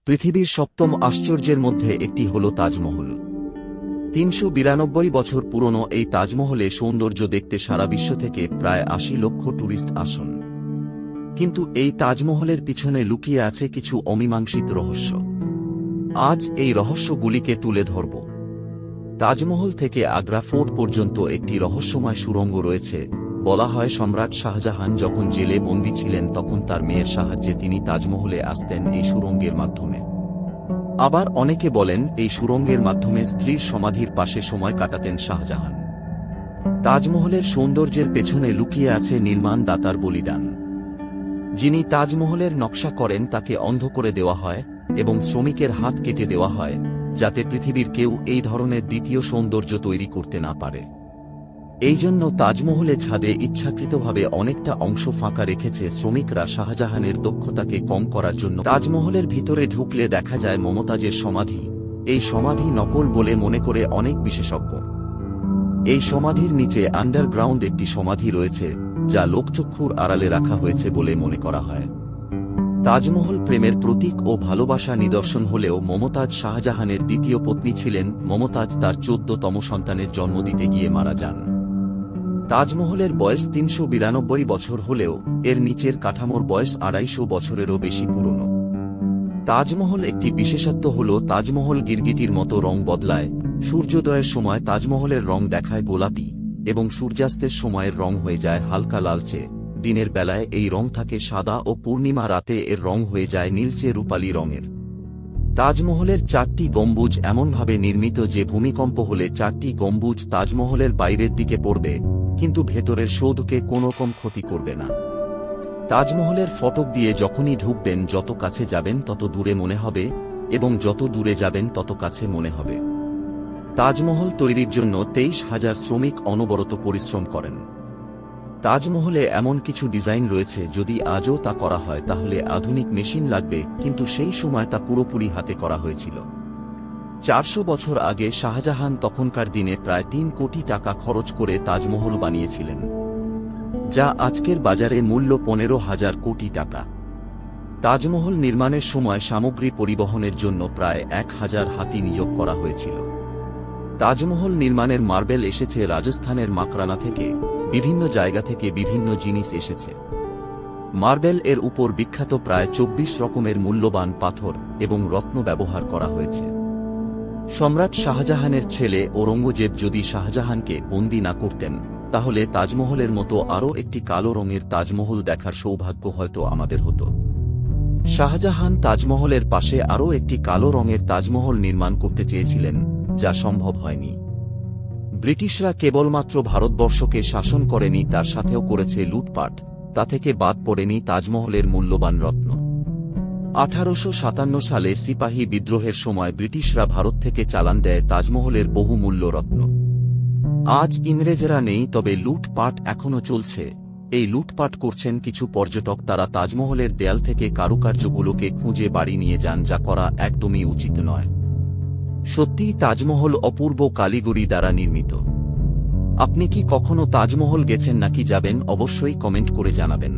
পৃথিবীর সপ্তম আশ্চর্যের মধ্যে একটি হল তাজমহল। ৩৯২ বছর পুরনো এই তাজমহলে সৌন্দর্য দেখতে সারা বিশ্ব থেকে প্রায় ৮০ লক্ষ টুরিস্ট আসেন। কিন্তু এই তাজমহলের পিছনে লুকিয়ে আছে কিছু অমীমাংসিত রহস্য। আজ এই রহস্যগুলিকে তুলে ধরব। তাজমহল থেকে আগ্রা ফোর্ট পর্যন্ত একটি রহস্যময় সুড়ঙ্গ রয়েছে। বলা হয় সম্রাট শাহজাহান যখন জেলে বন্দী ছিলেন তখন তার মেয়ের সাহায্যে তিনি তাজমহলে আসতেন এই সুড়ঙ্গের মাধ্যমে। আবার অনেকে বলেন এই সুড়ঙ্গের মাধ্যমে স্ত্রীর সমাধির পাশে সময় কাটাতেন শাহজাহান। তাজমহলের সৌন্দর্যের পেছনে লুকিয়ে আছে নির্মাণদাতার বলিদান। যিনি তাজমহলের নকশা করেন তাকে অন্ধ করে দেওয়া হয় এবং শ্রমিকের হাত কেটে দেওয়া হয়, যাতে পৃথিবীর কেউ এই ধরনের দ্বিতীয় সৌন্দর্য তৈরি করতে না পারে। এই জন্য তাজমহলে ছাদে ইচ্ছাকৃতভাবে অনেকটা অংশ ফাঁকা রেখেছে শ্রমিকরা শাহজাহানের দক্ষতাকে কম করার জন্য। তাজমহলের ভিতরে ঢুকলে দেখা যায় মমতাজের সমাধি। এই সমাধি নকল বলে মনে করে অনেক বিশেষজ্ঞ। এই সমাধির নিচে আন্ডারগ্রাউন্ড একটি সমাধি রয়েছে, যা লোকচক্ষুর আড়ালে রাখা হয়েছে বলে মনে করা হয়। তাজমহল প্রেমের প্রতীক ও ভালোবাসা নিদর্শন হলেও মমতাজ শাহজাহানের দ্বিতীয় পত্নী ছিলেন। মমতাজ তার ১৪তম সন্তানের জন্ম দিতে গিয়ে মারা যান। তাজমহলের বয়স ৩৯২ বছর হলেও এর নিচের কাঠামোর বয়স ২৫০ বছরেরও বেশি পুরনো। তাজমহল একটি বিশেষত্ব হল তাজমহল গিরগিটির মতো রং বদলায়। সূর্যোদয়ের সময় তাজমহলের রং দেখায় গোলাপি এবং সূর্যাস্তের সময়ের রং হয়ে যায় হালকা লালচে। দিনের বেলায় এই রং থাকে সাদা ও পূর্ণিমা রাতে এর রং হয়ে যায় নীলচে রূপালী রঙের। তাজমহলের ৪টি গম্বুজ এমনভাবে নির্মিত যে ভূমিকম্প হলে ৪টি গম্বুজ তাজমহলের বাইরের দিকে পড়বে, কিন্তু ভেতরের সৌধকে কোনোরকম ক্ষতি করবে না। তাজমহলের ফটক দিয়ে যখনই ঢুকবেন যত কাছে যাবেন তত দূরে মনে হবে এবং যত দূরে যাবেন তত কাছে মনে হবে। তাজমহল তৈরির জন্য ২৩,০০০ শ্রমিক অনবরত পরিশ্রম করেন। তাজমহলে এমন কিছু ডিজাইন রয়েছে যদি আজও তা করা হয় তাহলে আধুনিক মেশিন লাগবে, কিন্তু সেই সময় তা পুরোপুরি হাতে করা হয়েছিল। ৪০০ বছর আগে শাহজাহান তখনকার দিনে প্রায় ৩ কোটি টাকা খরচ করে তাজমহল বানিয়েছিলেন, যা আজকের বাজারে মূল্য ১৫,০০০ কোটি টাকা। তাজমহল নির্মাণের সময় সামগ্রী পরিবহনের জন্য প্রায় ১,০০০ হাতি নিয়োগ করা হয়েছিল। তাজমহল নির্মাণের মার্বেল এসেছে রাজস্থানের মাকরানা থেকে। বিভিন্ন জায়গা থেকে বিভিন্ন জিনিস এসেছে। মার্বেল এর উপর বিখ্যাত প্রায় ২৪ রকমের মূল্যবান পাথর এবং রত্ন ব্যবহার করা হয়েছে। সম্রাট শাহজাহানের ছেলে ঔরঙ্গজেব যদি শাহজাহানকে বন্দী না করতেন তাহলে তাজমহলের মতো আরও একটি কালো রঙের তাজমহল দেখার সৌভাগ্য হয়তো আমাদের হতো। শাহজাহান তাজমহলের পাশে আরও একটি কালো রঙের তাজমহল নির্মাণ করতে চেয়েছিলেন, যা সম্ভব হয়নি। ব্রিটিশরা কেবলমাত্র ভারতবর্ষকে শাসন করেনি, তার সাথেও করেছে লুটপাট। তা থেকে বাদ পড়েনি তাজমহলের মূল্যবান রত্ন। ১৮৫৭ সালে সিপাহী বিদ্রোহের সময় ব্রিটিশরা ভারত থেকে চালান দেয় তাজমহলের বহু মূল্য রত্ন। আজ ইংরেজরা নেই, তবে লুটপাট এখনও চলছে। এই লুটপাট করছেন কিছু পর্যটক। তারা তাজমহলের দেয়াল থেকে কারুকার্যগুলোকে খুঁজে বাড়ি নিয়ে যান, যা করা একদমই উচিত নয়। সত্যিই তাজমহল অপূর্ব কারিগরি দ্বারা নির্মিত। আপনি কি কখনো তাজমহল গেছেন নাকি যাবেন? অবশ্যই কমেন্ট করে জানাবেন।